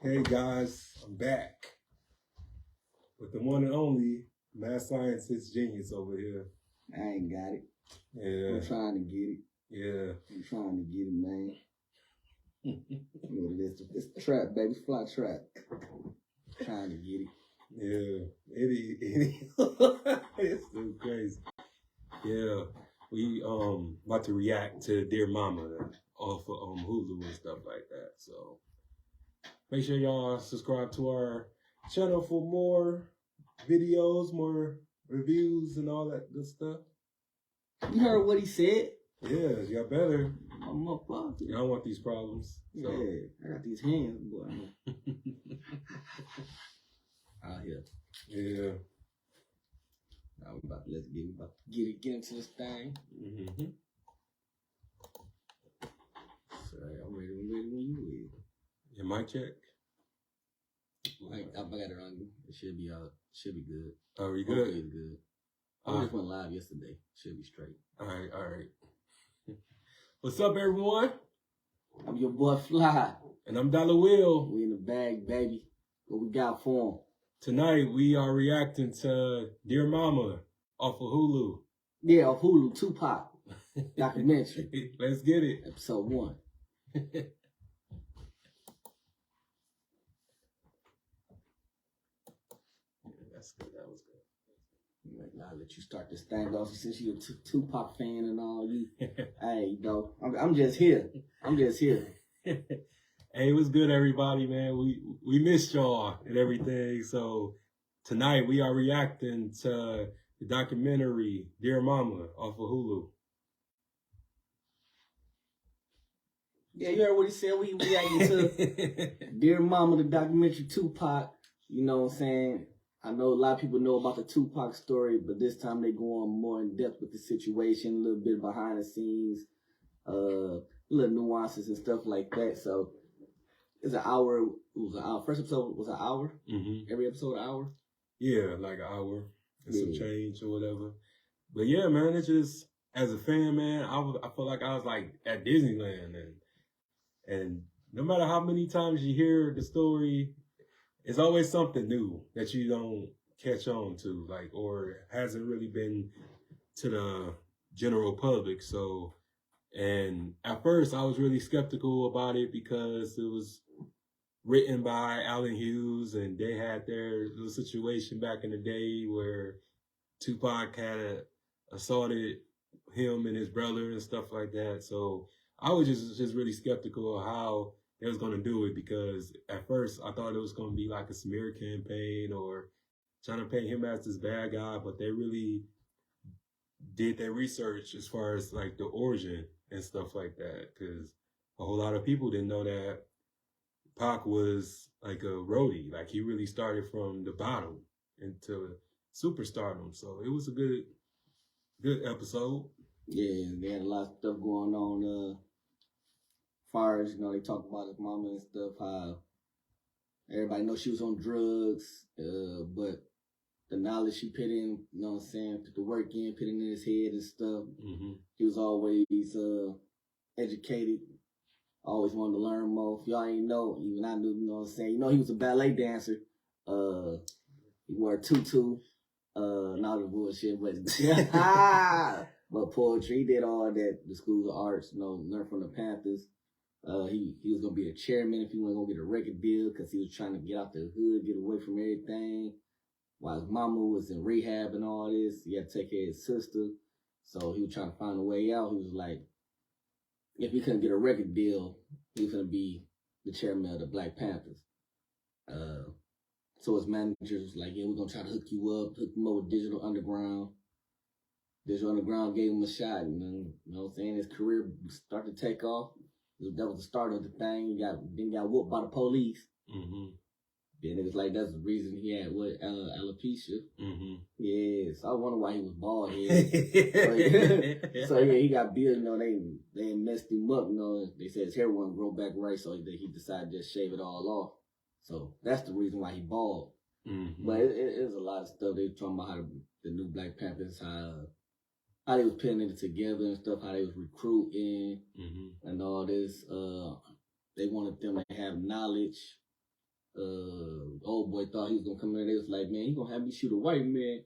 Hey guys, I'm back with the one and only mad scientist genius over here. I ain't got it. Yeah. I'm trying to get it. Yeah. I'm trying to get it, man. You know what it is? It's the trap, baby. Fly trap. Trying to get it. Yeah. It's so crazy. Yeah. We about to react to Dear Mama off of Hulu and stuff like that. So make sure y'all subscribe to our channel for more videos, more reviews, and all that good stuff. You heard what he said? Yeah, y'all better. I'm up off it. Y'all want these problems. So. Yeah, I got these hands, boy. Out here. Yeah. Now we about to get into this thing. Mm-hmm. Sorry, I'm ready when you ready. Your mic check? I got it on you. It should be out. Should be good. Are we good? Hopefully it's good. I just went live yesterday. Should be straight. All right. What's up, everyone? I'm your boy Fly. And I'm Dollar Will. We in the bag, baby. What we got for him? Tonight, we are reacting to Dear Mama off of Hulu. Yeah, off Hulu, Tupac documentary. Let's get it. Episode 1. That's good. That was good. I'll let you start this thing off since you're a Tupac fan and all. Hey, though, I'm just here. Hey, it was good, everybody, man. We missed y'all and everything. So tonight we are reacting to the documentary Dear Mama off of Hulu. Yeah, you heard what he said. We reacting to Dear Mama, the documentary Tupac. You know what I'm saying? I know a lot of people know about the Tupac story, but this time they go on more in depth with the situation, a little bit behind the scenes, little nuances and stuff like that. So it's an hour. It was an hour. First episode was an hour. Mm-hmm. Every episode an hour. Yeah, like an hour and some change or whatever. But yeah, man, it's just as a fan, man, I feel like I was like at Disneyland, and no matter how many times you hear the story, it's always something new that you don't catch on to, like, or hasn't really been to the general public. So, and at first I was really skeptical about it because it was written by Allen Hughes, and they had their little situation back in the day where Tupac had assaulted him and his brother and stuff like that. So I was just really skeptical of how they was going to do it, because at first I thought it was going to be like a smear campaign or trying to paint him as this bad guy, but they really did their research as far as like the origin and stuff like that, because a whole lot of people didn't know that Pac was like a roadie. Like, he really started from the bottom into superstardom. So it was a good episode. Yeah, they had a lot of stuff going on. Far as, you know, they talk about his mama and stuff, how everybody knows she was on drugs, but the knowledge she put in, you know what I'm saying, put the work in, put it in his head and stuff. Mm-hmm. He was always educated, always wanted to learn more. If y'all ain't know, even I knew, you know what I'm saying. You know, he was a ballet dancer. He wore a tutu, not the bullshit, but poetry. He did all that, the School of Arts, you know, learned from the Panthers. He was going to be a chairman if he wasn't going to get a record deal, because he was trying to get out the hood, get away from everything. While his mama was in rehab and all this, he had to take care of his sister. So he was trying to find a way out. He was like, if he couldn't get a record deal, he was going to be the chairman of the Black Panthers. So his managers was like, yeah, we're going to try to hook him up with Digital Underground. Digital Underground gave him a shot, and then, you know what I'm saying, his career started to take off. That was the start of the thing. He got whooped by the police. Mm-hmm. Then it was like, that's the reason he had alopecia. Mm-hmm. Yeah, so I wonder why he was bald head. So yeah, he got beard. You know, they messed him up. You know, they said his hair wouldn't grow back right, so he decided to just shave it all off. So that's the reason why he bald. Mm-hmm. But it's a lot of stuff. They were talking about how the new Black Panthers, how they was putting it together and stuff, how they was recruiting and all this. They wanted them to have knowledge old boy thought he was gonna come in there. They was like, man, he gonna have me shoot a white man.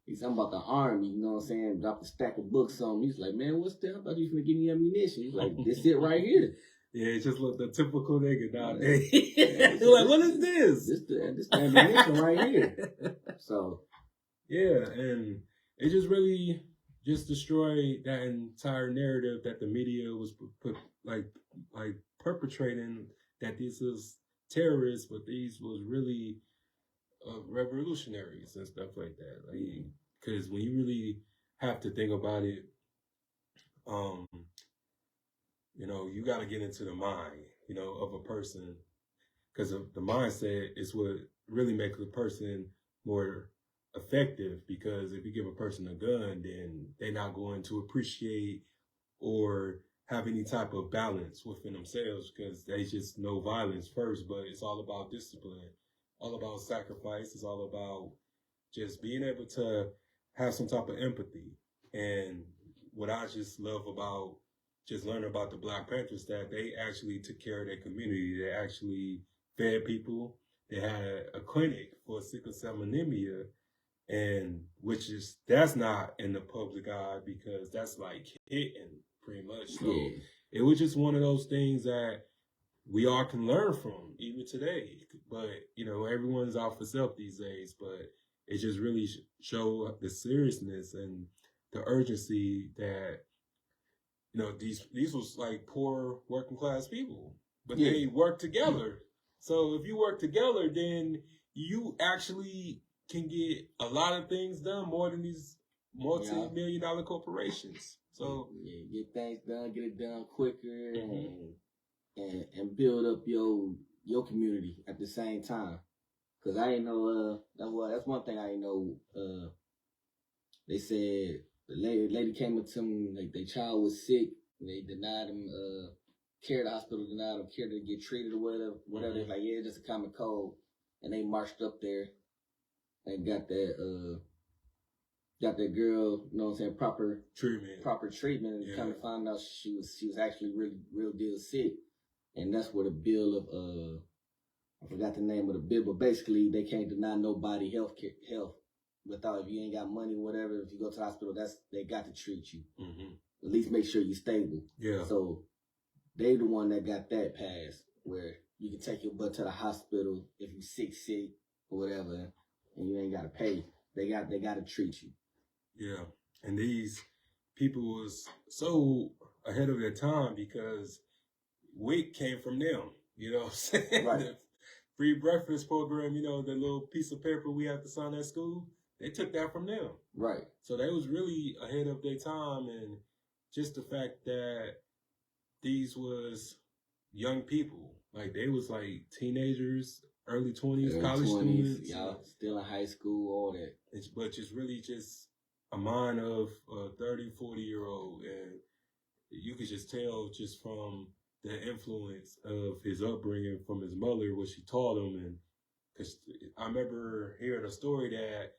He's talking about the army, you know what I'm saying? Dropped a stack of books on him. He's like, man, what's that? I thought you was gonna give me ammunition. He's like, this it right here. Yeah, it just looked the typical nigga nowadays. Like, what is this? This the ammunition right here. So, yeah, and it just really just destroyed that entire narrative that the media was like perpetrating, that this is terrorists, but these was really revolutionaries and stuff like that. Like, because when you really have to think about it, you know, you got to get into the mind, you know, of a person, because the mindset is what really makes a person more effective. Because if you give a person a gun, then they're not going to appreciate or have any type of balance within themselves, because they just know violence first. But it's all about discipline, all about sacrifice. It's all about just being able to have some type of empathy. And what I just love about just learning about the Black Panthers, that they actually took care of their community. They actually fed people. They had a clinic for sickle cell anemia, and that's not in the public eye, because that's like hitting pretty much. So it was just one of those things that we all can learn from even today. But, you know, everyone's out for self these days, but it just really showed the seriousness and the urgency that, you know, these was like poor working class people, but they work together. So if you work together, then you actually can get a lot of things done more than these multi-million-dollar corporations. So get things done, get it done quicker, and build up your community at the same time. Cause I ain't know that's one thing I ain't know. They said the lady came up to me, like their child was sick, and they denied them care. The hospital denied them care to get treated or whatever. They're like, yeah, just a common cold, and they marched up there and got that girl, you know what I'm saying, proper treatment, and kind of found out she was actually really real deal sick. And that's where the bill of I forgot the name of the bill, but basically they can't deny nobody health without, if you ain't got money or whatever. If you go to the hospital, they got to treat you. At least make sure you're stable. Yeah. So they the one that got that passed, where you can take your butt to the hospital if you sick or whatever, and you ain't got to pay. They got to treat you. Yeah, and these people was so ahead of their time, because WIC came from them. You know what I'm saying? Right. The free breakfast program, you know, the little piece of paper we have to sign at school, they took that from them. Right. So they was really ahead of their time, and just the fact that these was young people, like they was like teenagers, early 20s, college students. Yeah, still in high school, all that. But just really just a mind of a 30, 40-year-old, and you could just tell just from the influence of his upbringing from his mother, what she taught him. And because I remember hearing a story that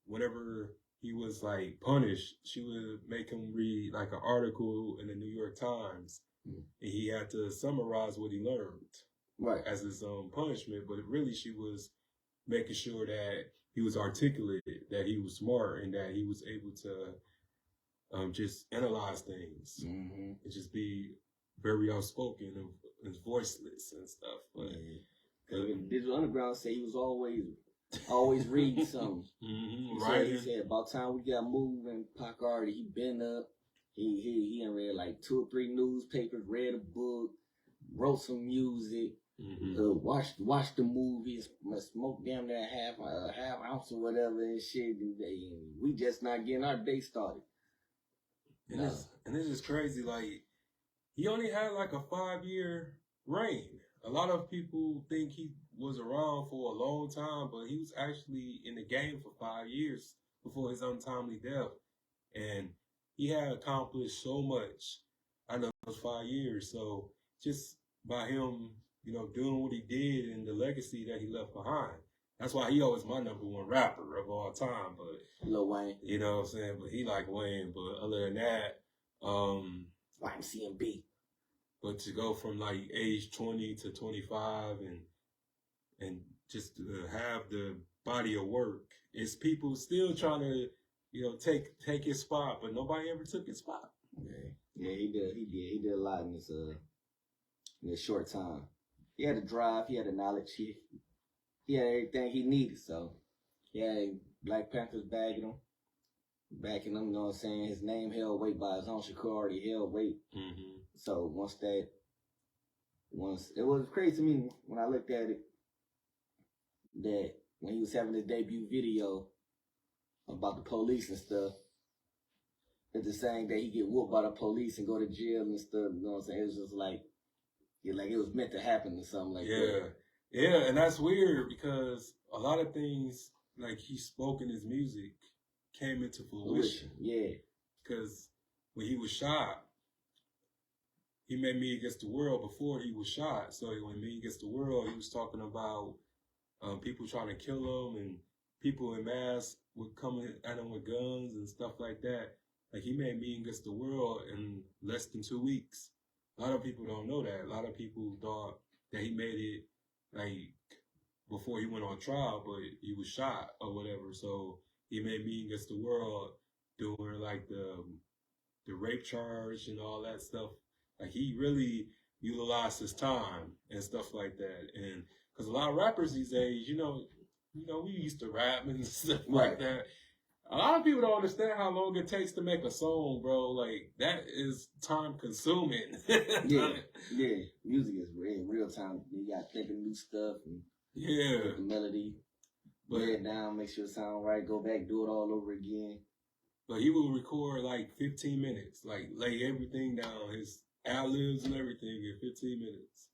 whenever he was like punished, she would make him read like an article in the New York Times, and he had to summarize what he learned as his punishment. But really, she was making sure that he was articulate, that he was smart, and that he was able to just analyze things and just be very outspoken and voiceless and stuff. But Digital Underground said he was always reading something. He said about time we got moving, Pac already, he been up. He done read like 2 or 3 newspapers, read a book, wrote some music, watched the movies, smoked damn near half ounce or whatever and shit. And we just not getting our day started. And it's just crazy. Like, he only had like a 5-year reign. A lot of people think he was around for a long time, but he was actually in the game for 5 years before his untimely death. And he had accomplished so much in those 5 years. So just by him, you know, doing what he did and the legacy that he left behind. That's why he always my number 1 rapper of all time. But Lil Wayne. You know what I'm saying? But he like Wayne. But other than that, YMCMB. But to go from like age 20 to 25 and just to have the body of work, it's people still trying to, take his spot, but nobody ever took his spot. Yeah, he did a lot in this short time. He had the drive, he had the knowledge, he had everything he needed. So yeah, Black Panthers backing him, you know what I'm saying? His name held weight by his own. Shakur already held weight. Mm-hmm. So it was crazy to me when I looked at it, that when he was having his debut video about the police and stuff, it's the same day he get whooped by the police and go to jail and stuff. You know what I'm saying? It was just like it was meant to happen or something like that. Yeah, and that's weird because a lot of things like he spoke in his music came into fruition. Yeah. Because when he was shot, he made Me Against the World before he was shot. So when Me Against the World, he was talking about people trying to kill him and people in masks would come at him with guns and stuff like that. Like he made Me Against the World in less than 2 weeks. A lot of people don't know that. A lot of people thought that he made it like before he went on trial, but he was shot or whatever. So he made Me Against the World doing like the rape charge and all that stuff. Like he really utilized his time and stuff like that. And because a lot of rappers these days, we used to rap and stuff like that. A lot of people don't understand how long it takes to make a song, bro. Like that is time consuming. yeah. Music is real time. You got to think of new stuff and get the melody, lay it down, make sure it sound right, go back, do it all over again. But he will record like 15 minutes, like lay everything down, his ad-libs and everything in 15 minutes.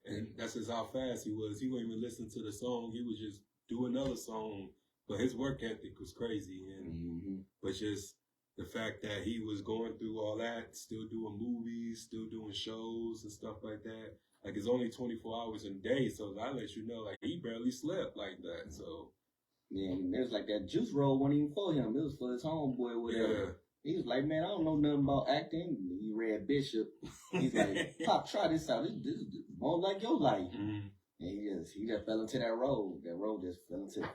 And that's just how fast he was. He wouldn't even listen to the song. He would just do another song. But his work ethic was crazy. And but just the fact that he was going through all that, still doing movies, still doing shows and stuff like that. Like it's only 24 hours in a day, so I let you know, like he barely slept like that. So yeah, it was like that Juice Roll wasn't even for him. It was for his homeboy or whatever. Yeah. He was like, man, I don't know nothing about acting. He read Bishop. He's like, Pop, try this out. This is more like your life. And he just fell into that role. That role just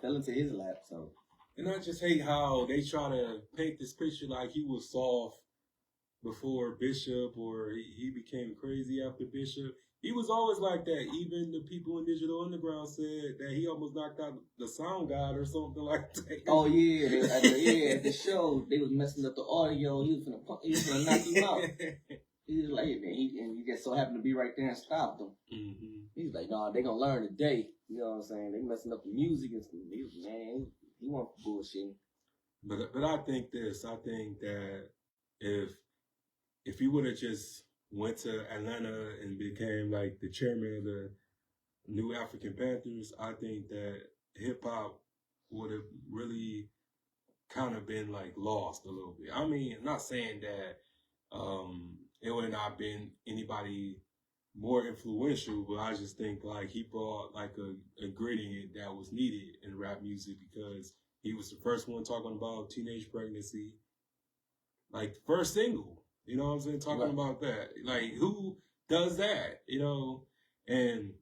fell into his lap. So, and I just hate how they try to paint this picture like he was soft before Bishop or he became crazy after Bishop. He was always like that. Even the people in Digital Underground said that he almost knocked out the sound god or something like that. Oh yeah, at the show they was messing up the audio. He was gonna knock him out. He was like, and he just so happened to be right there and stopped him. He's like, no, they gonna learn today. You know what I'm saying? They messing up the music and stuff. He wasn't bullshitting. But I think that if he would have just went to Atlanta and became like the chairman of the new African Panthers, I think that hip hop would have really kind of been like lost a little bit. I mean, I'm not saying that it would have not been anybody more influential, but I just think like he brought like a ingredient that was needed in rap music because he was the first one talking about teenage pregnancy, like the first single. You know what I'm saying? Talking about that. Like, who does that? And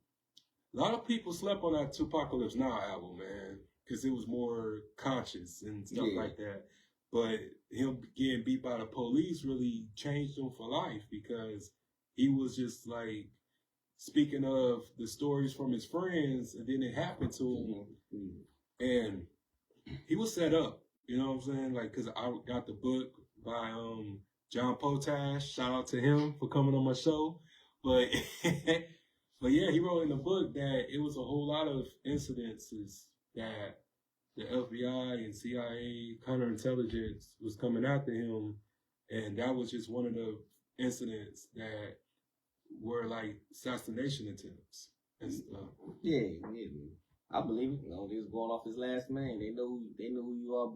a lot of people slept on that Tupacalypse Now album, man, because it was more conscious and stuff like that. But him getting beat by the police really changed him for life because he was just like speaking of the stories from his friends and then it happened to him. And he was set up, you know what I'm saying? Like, because I got the book by John Potash, shout out to him for coming on my show. But yeah, he wrote in the book that it was a whole lot of incidences that the FBI and CIA counterintelligence was coming after him. And that was just one of the incidents that were like assassination attempts and stuff. Yeah. I believe it. They was going off his last name. They know who you are.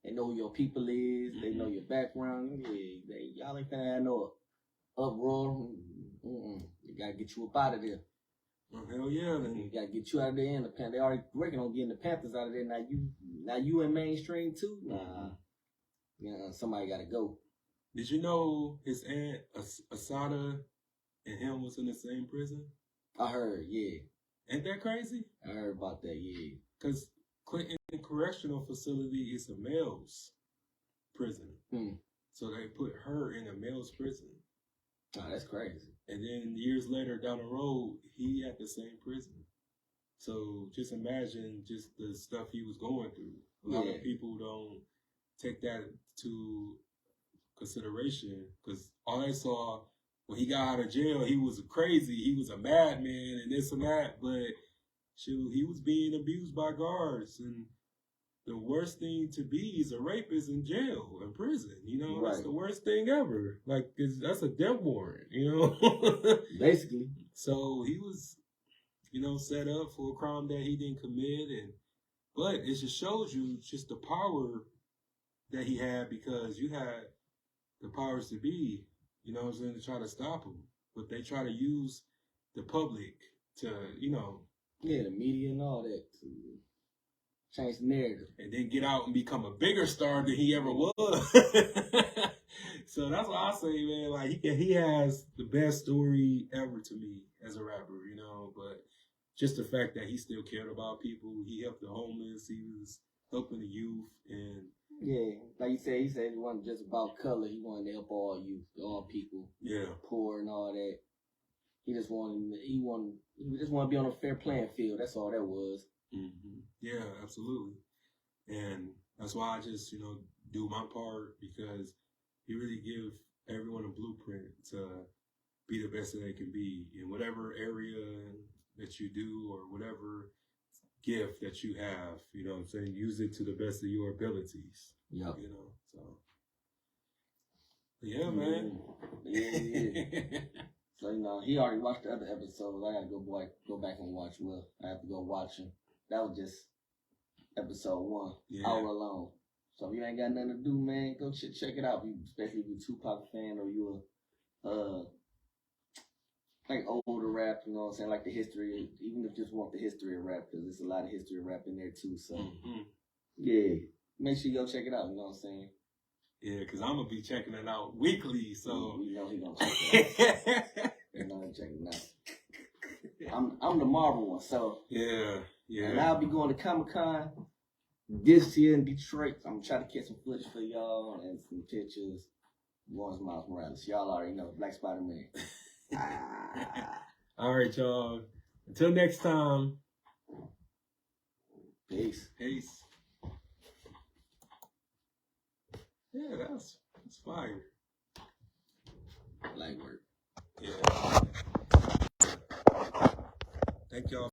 They know who your people is. They know your background. Yeah, y'all ain't finna have no uproar. They gotta get you up out of there. Oh, hell yeah, man. They gotta get you out of there in the Panthers. They already working on getting the Panthers out of there. Now you in mainstream too? Nah. Somebody gotta go. Did you know his aunt, Asada and him was in the same prison? I heard, yeah. Ain't that crazy? I heard about that, yeah. Because Clinton Correctional Facility is a male's prison. So they put her in a male's prison. Oh, that's crazy. And then years later down the road, he at the same prison. So just imagine just the stuff he was going through. A lot of people don't take that to consideration because all they saw when he got out of jail, he was crazy. He was a madman and this and that. But shoot, he was being abused by guards. And the worst thing to be is a rapist in jail, in prison. You know, that's the worst thing ever. Like, that's a death warrant, you know? Basically. So he was, you know, set up for a crime that he didn't commit. But it just shows you just the power that he had because you had the powers to be, you know what I'm saying, to try to stop him. But they try to use the public to, you know. Yeah, the media and all that to change the narrative. And then get out and become a bigger star than he ever was. So that's why I say, man, like he has the best story ever to me as a rapper, you know. But just the fact that he still cared about people, he helped the homeless, he was helping the youth, and yeah, like you said, he said it wasn't just about color. He wanted to help all youth, all people, poor and all that. He just wanted to be on a fair playing field. That's all that was. Mm-hmm. Yeah, absolutely. And that's why I just, you know, do my part because he really give everyone a blueprint to be the best that they can be in whatever area that you do or whatever gift that you have, you know what I'm saying? Use it to the best of your abilities. Yeah. You know, so. Yeah, man. Yeah. So, you know, he already watched the other episodes. I gotta go back and watch. Well, I have to go watch them. That was just episode 1, hour long. So if you ain't got nothing to do, man, go check it out. Especially if you're a Tupac fan or you're like older rap, you know what I'm saying? Like the history, even if you just want the history of rap, because there's a lot of history of rap in there too. So, yeah, make sure you go check it out, you know what I'm saying? Yeah, because I'm going to be checking it out weekly, so. You know he going to check it out. You know he checking it out. I'm the Marvel one, so. Yeah. And I'll be going to Comic-Con this year in Detroit. I'm going to try to catch some footage for y'all and some pictures. Lawrence Miles Morales. Y'all already know. Black Spider-Man. All right, y'all. Until next time. Peace. Yeah, that's fire. Light work. Yeah. Thank y'all.